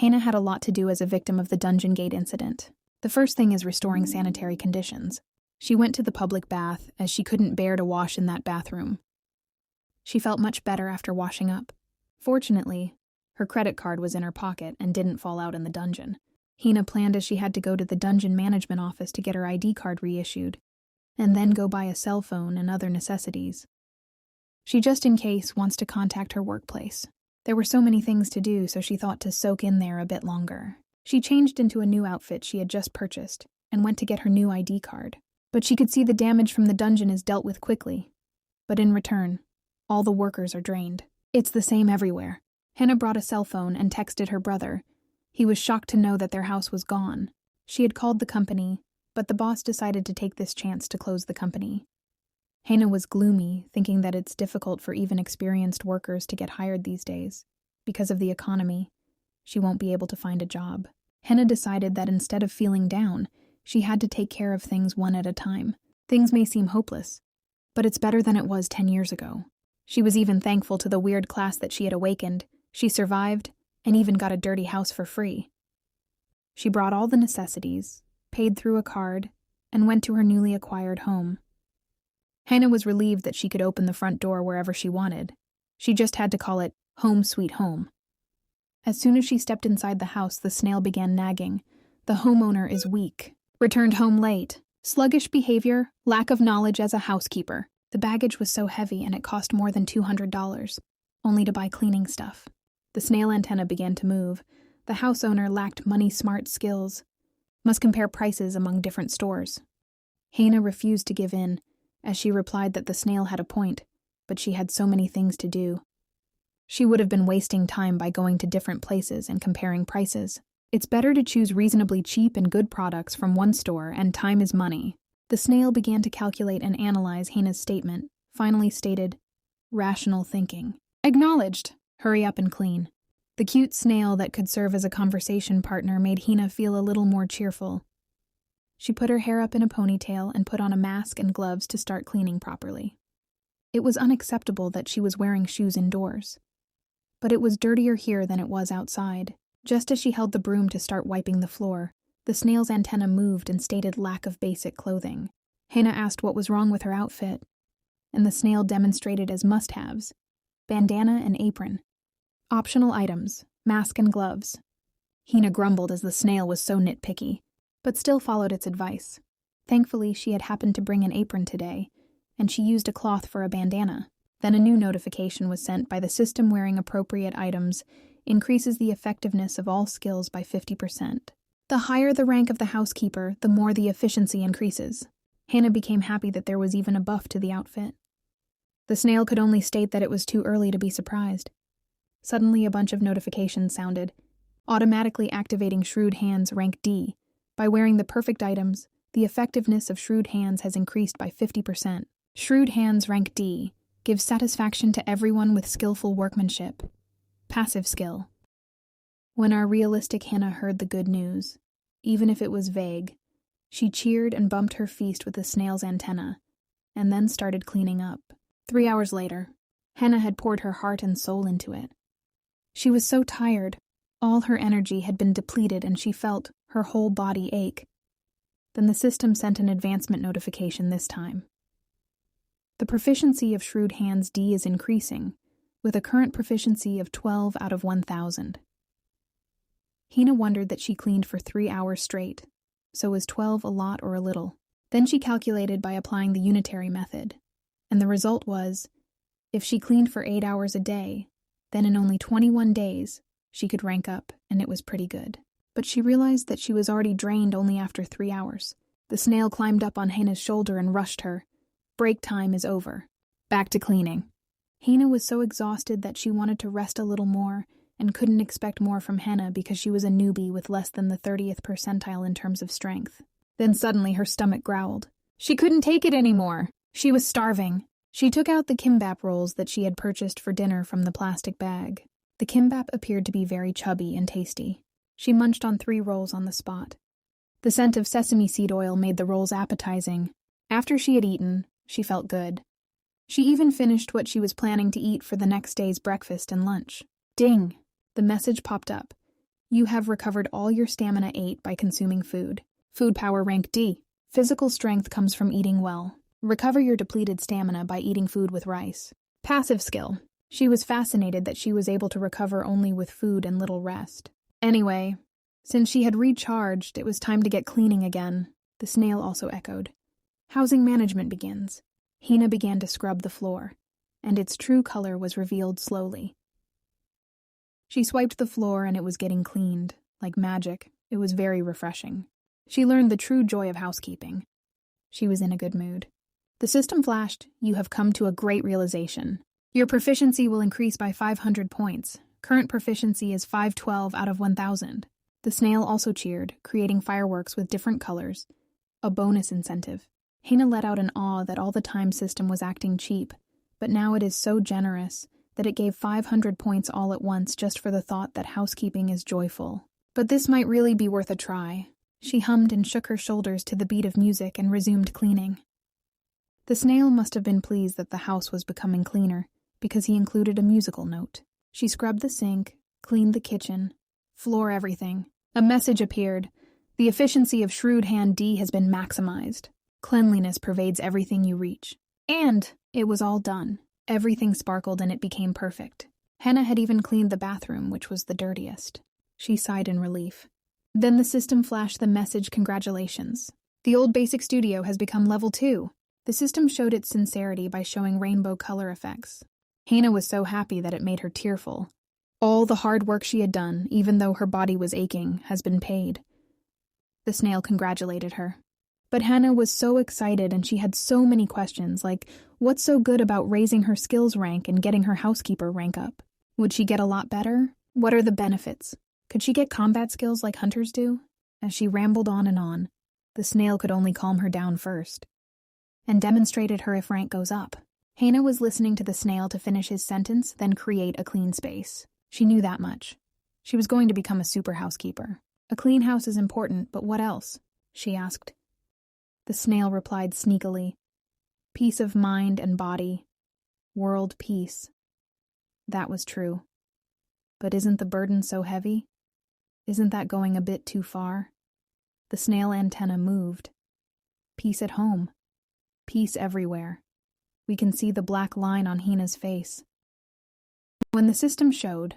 Heena had a lot to do as a victim of the Dungeon Gate incident. The first thing is restoring sanitary conditions. She went to the public bath, as she couldn't bear to wash in that bathroom. She felt much better after washing up. Fortunately, her credit card was in her pocket and didn't fall out in the dungeon. Heena planned as she had to go to the dungeon management office to get her ID card reissued, and then go buy a cell phone and other necessities. She just in case wants to contact her workplace. There were so many things to do, so she thought to soak in there a bit longer. She changed into a new outfit she had just purchased and went to get her new ID card. But she could see the damage from the dungeon is dealt with quickly. But in return, all the workers are drained. It's the same everywhere. Heena brought a cell phone and texted her brother. He was shocked to know that their house was gone. She had called the company, but the boss decided to take this chance to close the company. Heena was gloomy, thinking that it's difficult for even experienced workers to get hired these days. Because of the economy, she won't be able to find a job. Heena decided that instead of feeling down, she had to take care of things one at a time. Things may seem hopeless, but it's better than it was 10 years ago. She was even thankful to the weird class that she had awakened. She survived, and even got a dirty house for free. She brought all the necessities, paid through a card, and went to her newly acquired home. Heena was relieved that she could open the front door wherever she wanted. She just had to call it home sweet home. As soon as she stepped inside the house, the snail began nagging. The homeowner is weak. Returned home late. Sluggish behavior, lack of knowledge as a housekeeper. The baggage was so heavy and it cost more than $200, only to buy cleaning stuff. The snail antenna began to move. The house owner lacked money-smart skills. Must compare prices among different stores. Heena refused to give in, as she replied that the snail had a point, but she had so many things to do. She would have been wasting time by going to different places and comparing prices. It's better to choose reasonably cheap and good products from one store, and time is money. The snail began to calculate and analyze Heena's statement, finally stated, rational thinking. Acknowledged. Hurry up and clean. The cute snail that could serve as a conversation partner made Heena feel a little more cheerful. She put her hair up in a ponytail and put on a mask and gloves to start cleaning properly. It was unacceptable that she was wearing shoes indoors. But it was dirtier here than it was outside. Just as she held the broom to start wiping the floor, the snail's antenna moved and stated lack of basic clothing. Heena asked what was wrong with her outfit, and the snail demonstrated as must-haves: bandana and apron. Optional items, mask and gloves. Heena grumbled as the snail was so nitpicky, but still followed its advice. Thankfully, she had happened to bring an apron today, and she used a cloth for a bandana. Then a new notification was sent by the system: wearing appropriate items increases the effectiveness of all skills by 50%. The higher the rank of the housekeeper, the more the efficiency increases. Heena became happy that there was even a buff to the outfit. The snail could only state that it was too early to be surprised. Suddenly a bunch of notifications sounded, automatically activating Shrewd Hands rank D. By wearing the perfect items, the effectiveness of Shrewd Hands has increased by 50%. Shrewd Hands rank D gives satisfaction to everyone with skillful workmanship. Passive skill. When our realistic Heena heard the good news, even if it was vague, she cheered and bumped her feast with the snail's antenna, and then started cleaning up. 3 hours later, Heena had poured her heart and soul into it. She was so tired, all her energy had been depleted and she felt her whole body ache. Then the system sent an advancement notification this time. The proficiency of Shrewd Hands D is increasing, with a current proficiency of 12 out of 1,000. Heena wondered that she cleaned for 3 hours straight, so was 12 a lot or a little? Then she calculated by applying the unitary method, and the result was, if she cleaned for 8 hours a day, then in only 21 days, she could rank up, and it was pretty good. But she realized that she was already drained only after 3 hours. The snail climbed up on Heena's shoulder and rushed her. Break time is over. Back to cleaning. Heena was so exhausted that she wanted to rest a little more and couldn't expect more from Heena because she was a newbie with less than the 30th percentile in terms of strength. Then suddenly her stomach growled. She couldn't take it anymore. She was starving. She took out the kimbap rolls that she had purchased for dinner from the plastic bag. The kimbap appeared to be very chubby and tasty. She munched on 3 rolls on the spot. The scent of sesame seed oil made the rolls appetizing. After she had eaten, she felt good. She even finished what she was planning to eat for the next day's breakfast and lunch. Ding! The message popped up. You have recovered all your stamina 8 by consuming food. Food power rank D. Physical strength comes from eating well. Recover your depleted stamina by eating food with rice. Passive skill. She was fascinated that she was able to recover only with food and little rest. Anyway, since she had recharged, it was time to get cleaning again. The snail also echoed. Housing management begins. Heena began to scrub the floor, and its true color was revealed slowly. She swiped the floor and it was getting cleaned. Like magic, it was very refreshing. She learned the true joy of housekeeping. She was in a good mood. The system flashed, "You have come to a great realization. Your proficiency will increase by 500 points. Current proficiency is 512 out of 1,000. The snail also cheered, creating fireworks with different colors. A bonus incentive. Heena let out an awe that all the time system was acting cheap, but now it is so generous that it gave 500 points all at once just for the thought that housekeeping is joyful. But this might really be worth a try. She hummed and shook her shoulders to the beat of music and resumed cleaning. The snail must have been pleased that the house was becoming cleaner, because he included a musical note. She scrubbed the sink, cleaned the kitchen, floor everything. A message appeared. The efficiency of Shrewd Hand D has been maximized. Cleanliness pervades everything you reach. And it was all done. Everything sparkled and it became perfect. Heena had even cleaned the bathroom, which was the dirtiest. She sighed in relief. Then the system flashed the message, "Congratulations. The old basic studio has become level 2. The system showed its sincerity by showing rainbow color effects. Heena was so happy that it made her tearful. All the hard work she had done, even though her body was aching, has been paid. The snail congratulated her. But Heena was so excited and she had so many questions, like, what's so good about raising her skills rank and getting her housekeeper rank up? Would she get a lot better? What are the benefits? Could she get combat skills like hunters do? As she rambled on, the snail could only calm her down first, and demonstrated her if rank goes up. Heena was listening to the snail to finish his sentence, then create a clean space. She knew that much. She was going to become a super housekeeper. A clean house is important, but what else? She asked. The snail replied sneakily. Peace of mind and body. World peace. That was true. But isn't the burden so heavy? Isn't that going a bit too far? The snail antenna moved. Peace at home. Peace everywhere. We can see the black line on Heena's face. When the system showed,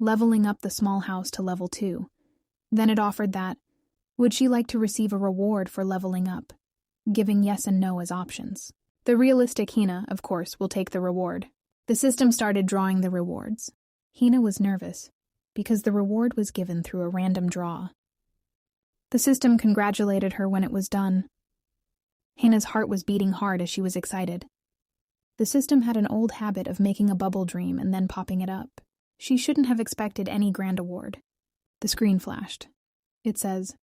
leveling up the small house to level 2, then it offered that, would she like to receive a reward for leveling up, giving yes and no as options. The realistic Heena, of course, will take the reward. The system started drawing the rewards. Heena was nervous, because the reward was given through a random draw. The system congratulated her when it was done. Heena's heart was beating hard as she was excited. The system had an old habit of making a bubble dream and then popping it up. She shouldn't have expected any grand award. The screen flashed. It says,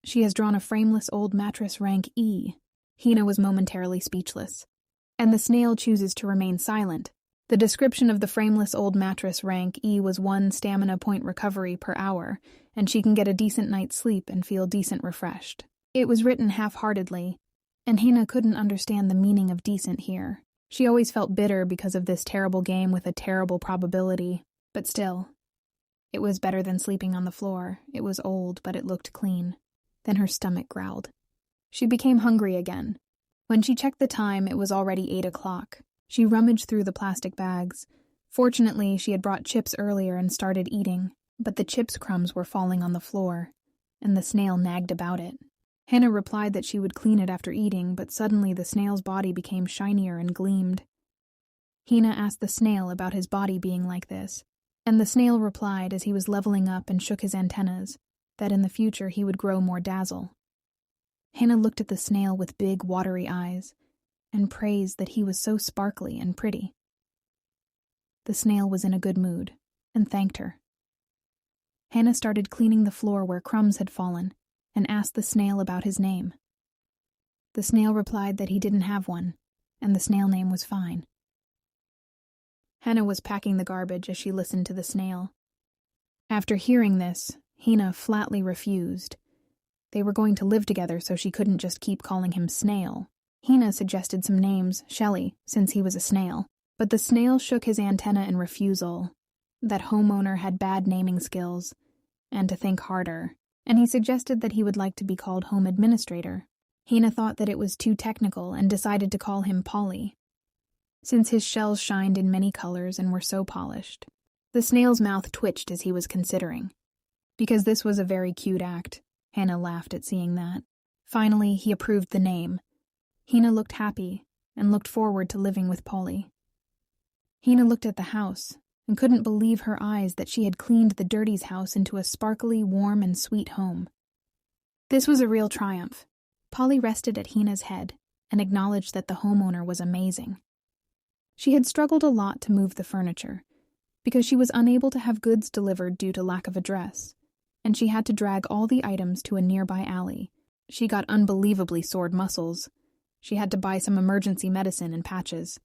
"She has drawn a frameless old mattress rank E." Heena was momentarily speechless. And the snail chooses to remain silent. The description of the frameless old mattress rank E was 1 stamina point recovery per hour, and she can get a decent night's sleep and feel decent refreshed. It was written half-heartedly, and Heena couldn't understand the meaning of decent here. She always felt bitter because of this terrible game with a terrible probability, but still. It was better than sleeping on the floor. It was old, but it looked clean. Then her stomach growled. She became hungry again. When she checked the time, it was already 8 o'clock. She rummaged through the plastic bags. Fortunately, she had brought chips earlier and started eating, but the chips crumbs were falling on the floor, and the snail nagged about it. Heena replied that she would clean it after eating, but suddenly the snail's body became shinier and gleamed. Heena asked the snail about his body being like this, and the snail replied as he was leveling up and shook his antennas, that in the future he would grow more dazzle. Heena looked at the snail with big, watery eyes, and praised that he was so sparkly and pretty. The snail was in a good mood, and thanked her. Heena started cleaning the floor where crumbs had fallen, and asked the snail about his name. The snail replied that he didn't have one, and the snail name was fine. Heena was packing the garbage as she listened to the snail. After hearing this, Heena flatly refused. They were going to live together, so she couldn't just keep calling him Snail. Heena suggested some names, Shelley, since he was a snail, but the snail shook his antenna in refusal. That homeowner had bad naming skills, and to think harder, and he suggested that he would like to be called home administrator. Heena thought that it was too technical and decided to call him Polly, since his shells shined in many colors and were so polished. The snail's mouth twitched as he was considering. Because this was a very cute act, Hannah laughed at seeing that. Finally, he approved the name. Heena looked happy and looked forward to living with Polly. Heena looked at the house and couldn't believe her eyes that she had cleaned the dirty's house into a sparkly, warm, and sweet home. This was a real triumph. Polly rested at Heena's head and acknowledged that the homeowner was amazing. She had struggled a lot to move the furniture because she was unable to have goods delivered due to lack of address, and she had to drag all the items to a nearby alley. She got unbelievably sore muscles. She had to buy some emergency medicine and patches.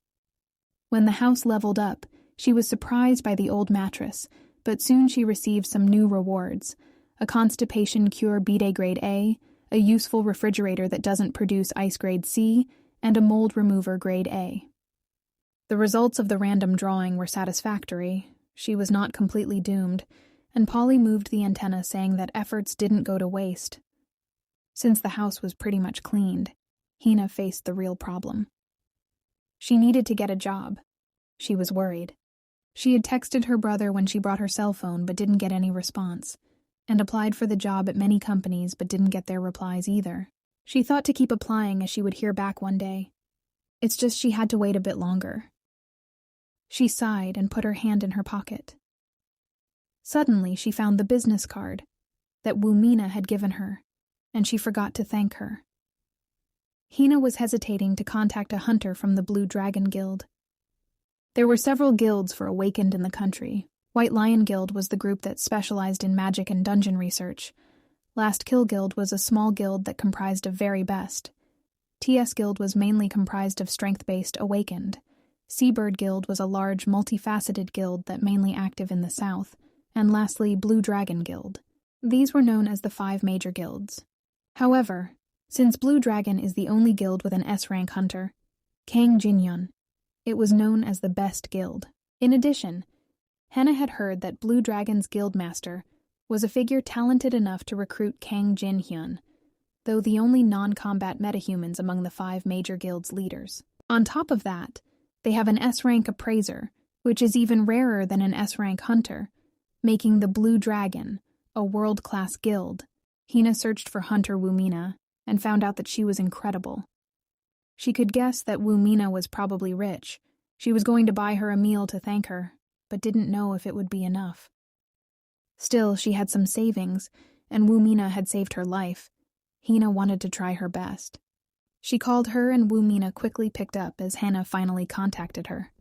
When the house leveled up, she was surprised by the old mattress, but soon she received some new rewards: a constipation cure bidet grade A, a useful refrigerator that doesn't produce ice grade C, and a mold remover grade A. The results of the random drawing were satisfactory. She was not completely doomed, and Polly moved the antenna, saying that efforts didn't go to waste. Since the house was pretty much cleaned, Heena faced the real problem. She needed to get a job. She was worried. She had texted her brother when she brought her cell phone but didn't get any response, and applied for the job at many companies but didn't get their replies either. She thought to keep applying as she would hear back one day. It's just she had to wait a bit longer. She sighed and put her hand in her pocket. Suddenly, she found the business card that Woomina had given her, and she forgot to thank her. Heena was hesitating to contact a hunter from the Blue Dragon Guild. There were several guilds for awakened in the country. White Lion Guild was the group that specialized in magic and dungeon research. Last Kill Guild was a small guild that comprised of very best. TS Guild was mainly comprised of strength-based awakened. Seabird Guild was a large, multifaceted guild that mainly active in the south. And lastly, Blue Dragon Guild. These were known as the 5 major guilds. However, since Blue Dragon is the only guild with an S-rank hunter, Kang Jinhyun, it was known as the best guild. In addition, Heena had heard that Blue Dragon's guildmaster was a figure talented enough to recruit Kang Jinhyun, though the only non-combat metahumans among the 5 major guilds' leaders. On top of that, they have an S-rank appraiser, which is even rarer than an S-rank hunter, making the Blue Dragon a world-class guild. Heena searched for Hunter Woomina and found out that she was incredible. She could guess that Woomina was probably rich. She was going to buy her a meal to thank her, but didn't know if it would be enough. Still, she had some savings, and Woomina had saved her life. Heena wanted to try her best. She called her, and Woomina quickly picked up as Heena finally contacted her.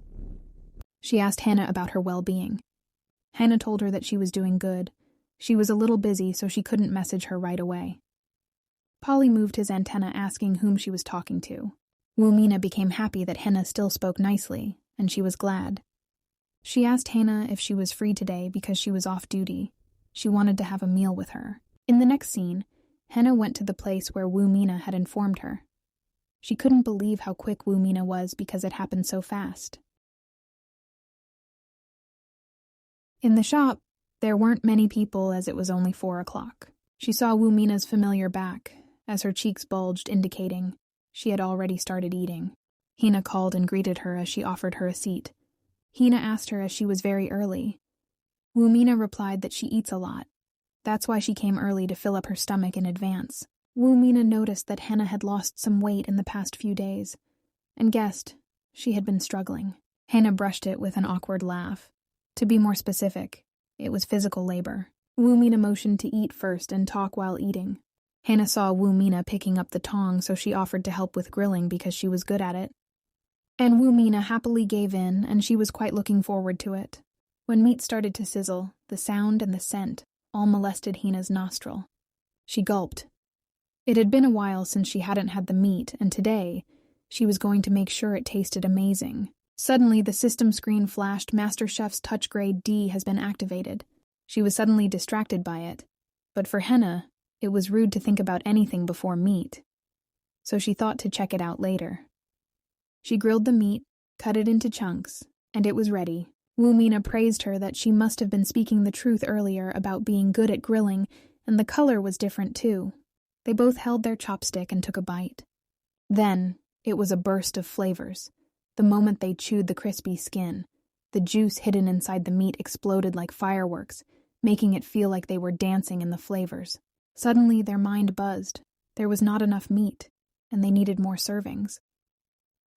She asked Heena about her well-being. Heena told her that she was doing good. She was a little busy, so she couldn't message her right away. Polly moved his antenna, asking whom she was talking to. Woomina became happy that Heena still spoke nicely, and she was glad. She asked Heena if she was free today because she was off duty. She wanted to have a meal with her. In the next scene, Heena went to the place where Woomina had informed her. She couldn't believe how quick Woomina was because it happened so fast. In the shop, there weren't many people as it was only 4 o'clock. She saw Woomina's familiar back, as her cheeks bulged, indicating she had already started eating. Heena called and greeted her as she offered her a seat. Heena asked her as she was very early. Woomina replied that she eats a lot. That's why she came early to fill up her stomach in advance. Woomina noticed that Heena had lost some weight in the past few days, and guessed she had been struggling. Heena brushed it with an awkward laugh. To be more specific, it was physical labor. Woomina motioned to eat first and talk while eating. Heena saw Woomina picking up the tongs, so she offered to help with grilling because she was good at it. And Woomina happily gave in, and she was quite looking forward to it. When meat started to sizzle, the sound and the scent all molested Heena's nostril. She gulped. It had been a while since she hadn't had the meat, and today, she was going to make sure it tasted amazing. Suddenly, the system screen flashed, Master Chef's Touch Grade D has been activated. She was suddenly distracted by it. But for Heena, it was rude to think about anything before meat. So she thought to check it out later. She grilled the meat, cut it into chunks, and it was ready. Mina praised her that she must have been speaking the truth earlier about being good at grilling, and the color was different too. They both held their chopstick and took a bite. Then, it was a burst of flavors. The moment they chewed the crispy skin, the juice hidden inside the meat exploded like fireworks, making it feel like they were dancing in the flavors. Suddenly, their mind buzzed. There was not enough meat, and they needed more servings.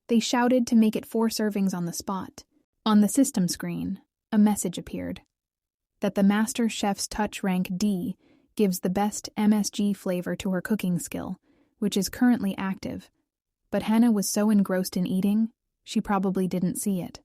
They shouted to make it 4 servings on the spot. On the system screen, a message appeared that the Master Chef's touch rank D gives the best MSG flavor to her cooking skill, which is currently active. But Heena was so engrossed in eating, she probably didn't see it.